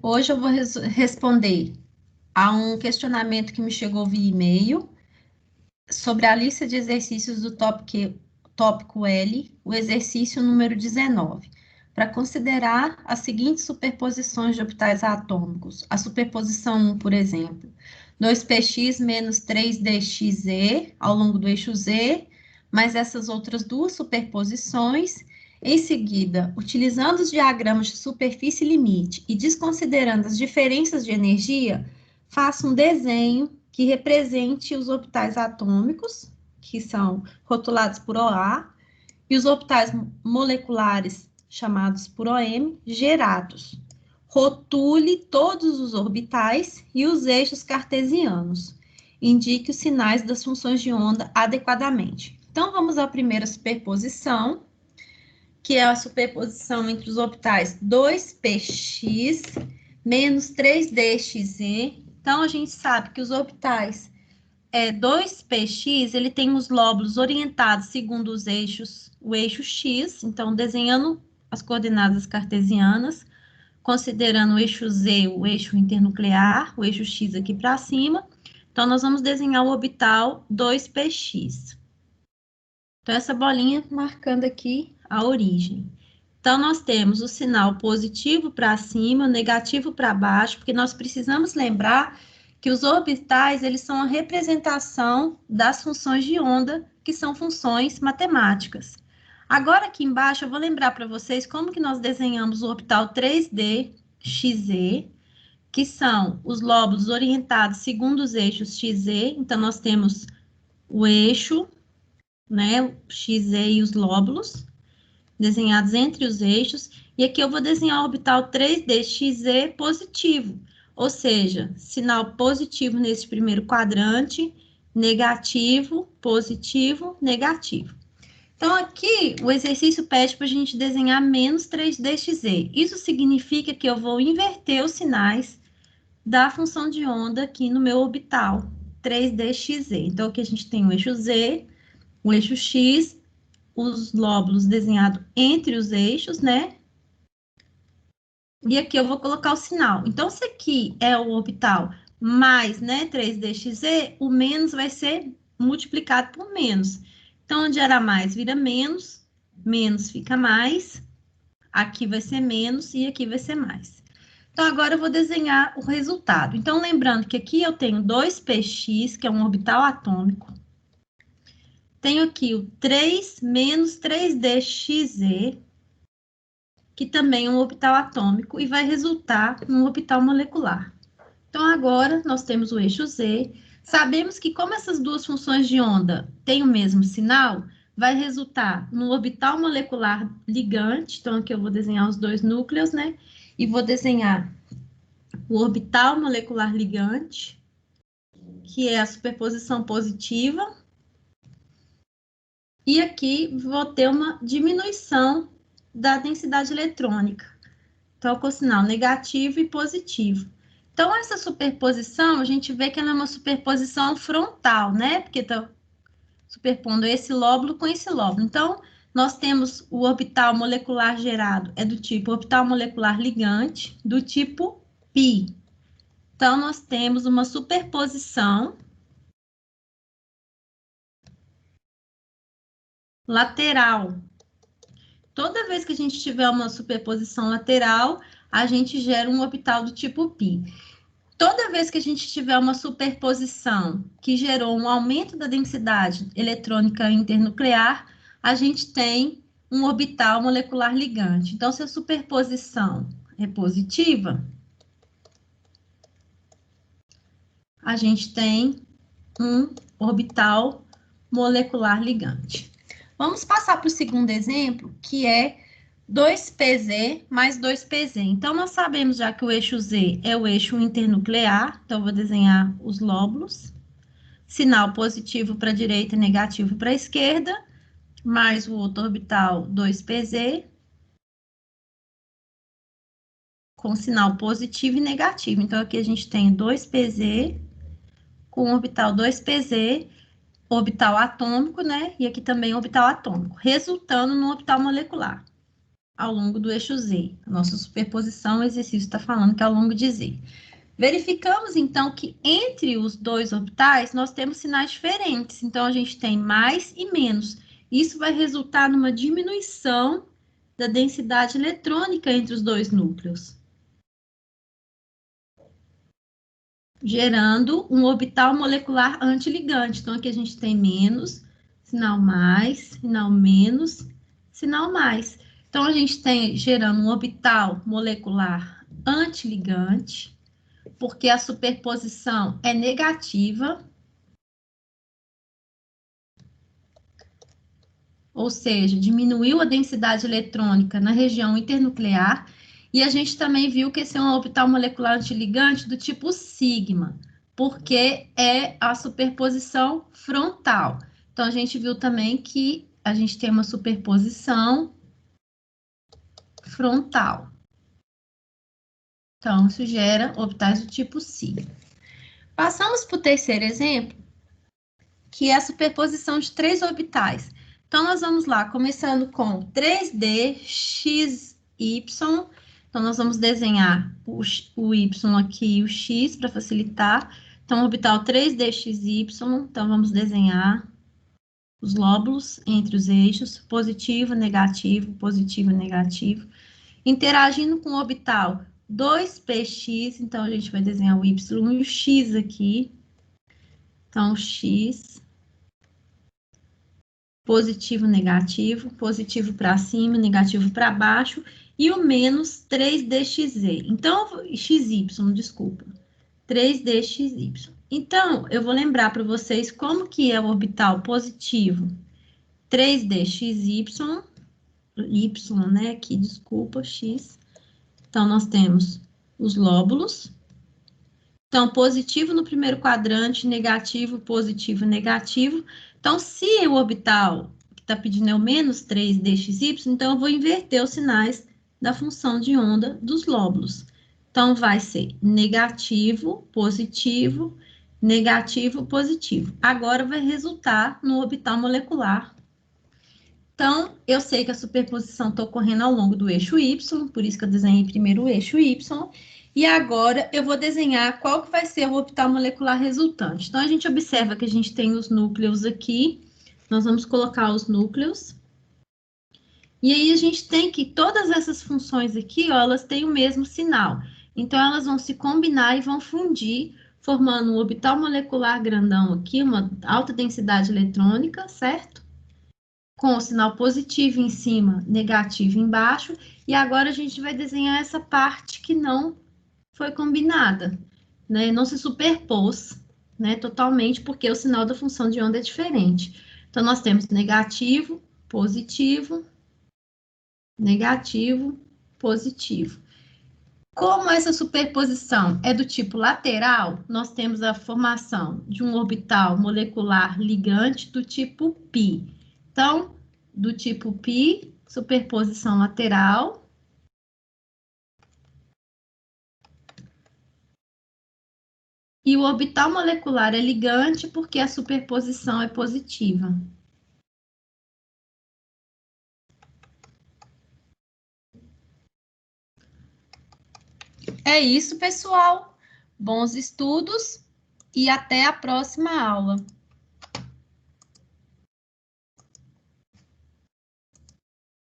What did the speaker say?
Hoje eu vou responder a um questionamento que me chegou via e-mail sobre a lista de exercícios do tópico L, o exercício número 19, para considerar as seguintes superposições de orbitais atômicos. A superposição 1, por exemplo, 2px menos 3dxe ao longo do eixo Z, mais essas outras duas superposições. Em seguida, utilizando os diagramas de superfície e limite e desconsiderando as diferenças de energia, faça um desenho que represente os orbitais atômicos, que são rotulados por OA, e os orbitais moleculares, chamados por OM, gerados. Rotule todos os orbitais e os eixos cartesianos. Indique os sinais das funções de onda adequadamente. Então, vamos à primeira superposição, que é a superposição entre os orbitais 2px menos 3dxe. Então, a gente sabe que os orbitais 2px, ele tem os lóbulos orientados segundo os eixos, o eixo x, então, desenhando as coordenadas cartesianas, considerando o eixo z, o eixo internuclear, o eixo x aqui para cima. Então, nós vamos desenhar o orbital 2px. Então, essa bolinha marcando aqui a origem. Então, nós temos o sinal positivo para cima, negativo para baixo, porque nós precisamos lembrar que os orbitais, eles são a representação das funções de onda, que são funções matemáticas. Agora, aqui embaixo, eu vou lembrar para vocês como que nós desenhamos o orbital 3D XZ, que são os lóbulos orientados segundo os eixos XZ. Então, nós temos o eixo, né, o XZ e os lóbulos desenhados entre os eixos, e aqui eu vou desenhar o orbital 3dxe positivo, ou seja, sinal positivo nesse primeiro quadrante, negativo, positivo, negativo. Então, aqui, o exercício pede para a gente desenhar menos 3dxe. Isso significa que eu vou inverter os sinais da função de onda aqui no meu orbital 3dxe. Então, aqui a gente tem o eixo Z, o eixo X, os lóbulos desenhados entre os eixos, né? E aqui eu vou colocar o sinal. Então, se aqui é o orbital mais, né, 3dxe, o menos vai ser multiplicado por menos. Então, onde era mais, vira menos, menos fica mais, aqui vai ser menos e aqui vai ser mais. Então, agora eu vou desenhar o resultado. Então, lembrando que aqui eu tenho 2px, que é um orbital atômico. Tenho aqui o 3 menos 3dxe, que também é um orbital atômico, e vai resultar num orbital molecular. Então, agora, nós temos o eixo Z. Sabemos que, como essas duas funções de onda têm o mesmo sinal, vai resultar no orbital molecular ligante. Então, aqui eu vou desenhar os dois núcleos, né? E vou desenhar o orbital molecular ligante, que é a superposição positiva. E aqui vou ter uma diminuição da densidade eletrônica. Então, com sinal negativo e positivo. Então, essa superposição, a gente vê que ela é uma superposição frontal, né? Porque está superpondo esse lóbulo com esse lóbulo. Então, nós temos o orbital molecular gerado, é do tipo orbital molecular ligante, do tipo π. Então, nós temos uma superposição lateral. Toda vez que a gente tiver uma superposição lateral, a gente gera um orbital do tipo π. Toda vez que a gente tiver uma superposição que gerou um aumento da densidade eletrônica internuclear, a gente tem um orbital molecular ligante. Então, se a superposição é positiva, a gente tem um orbital molecular ligante. Vamos passar para o segundo exemplo, que é 2pz mais 2pz. Então, nós sabemos já que o eixo Z é o eixo internuclear, então, eu vou desenhar os lóbulos. Sinal positivo para a direita e negativo para a esquerda, mais o outro orbital 2pz, com sinal positivo e negativo. Então, aqui a gente tem 2pz com orbital 2pz, orbital atômico, né? E aqui também orbital atômico, resultando no orbital molecular. ao longo do eixo Z. A nossa superposição, o exercício está falando que é ao longo de Z. Verificamos, então, que entre os dois orbitais, nós temos sinais diferentes. Então, a gente tem mais e menos. Isso vai resultar numa diminuição da densidade eletrônica entre os dois núcleos, gerando um orbital molecular antiligante. Então, aqui a gente tem menos, sinal mais, sinal menos, sinal mais. Então, a gente tem gerando um orbital molecular antiligante, porque a superposição é negativa, ou seja, diminuiu a densidade eletrônica na região internuclear, e a gente também viu que esse é um orbital molecular antiligante do tipo sigma, porque é a superposição frontal. Então, a gente viu também que a gente tem uma superposição frontal. Então, isso gera orbitais do tipo sigma. Passamos para o terceiro exemplo, que é a superposição de três orbitais. Então, nós vamos lá, começando com 3D, XY. Então, nós vamos desenhar o Y aqui e o X para facilitar. Então, orbital 3D, XY. Então, vamos desenhar os lóbulos entre os eixos, positivo, negativo, positivo, negativo. Interagindo com o orbital 2px, então, a gente vai desenhar o Y e o X aqui. Então, X... positivo para cima, negativo para baixo, e o menos 3DXZ. Então, XY, desculpa, 3DXY. Então, eu vou lembrar para vocês como que é o orbital positivo 3DXY, Y, né, aqui, desculpa, X. Então, nós temos os lóbulos. Então, positivo no primeiro quadrante, negativo, positivo, negativo. Então, se o orbital que está pedindo é o menos 3dxy, então eu vou inverter os sinais da função de onda dos lóbulos. Então, vai ser negativo, positivo, negativo, positivo. Agora, vai resultar no orbital molecular. Então, eu sei que a superposição está ocorrendo ao longo do eixo Y, por isso que eu desenhei primeiro o eixo Y. E agora, eu vou desenhar qual que vai ser o orbital molecular resultante. Então, a gente observa que a gente tem os núcleos aqui. Nós vamos colocar os núcleos. E aí, a gente tem que todas essas funções aqui, ó, elas têm o mesmo sinal. Então, elas vão se combinar e vão fundir, formando um orbital molecular grandão aqui, uma alta densidade eletrônica, certo? Com o sinal positivo em cima, negativo embaixo. E agora, a gente vai desenhar essa parte que não foi combinada, né? Não se superpôs, né, totalmente, porque o sinal da função de onda é diferente. Então, nós temos negativo, positivo, negativo, positivo. Como essa superposição é do tipo lateral, nós temos a formação de um orbital molecular ligante do tipo π. Então, do tipo π, superposição lateral. E o orbital molecular é ligante porque a superposição é positiva. É isso, pessoal. Bons estudos e até a próxima aula.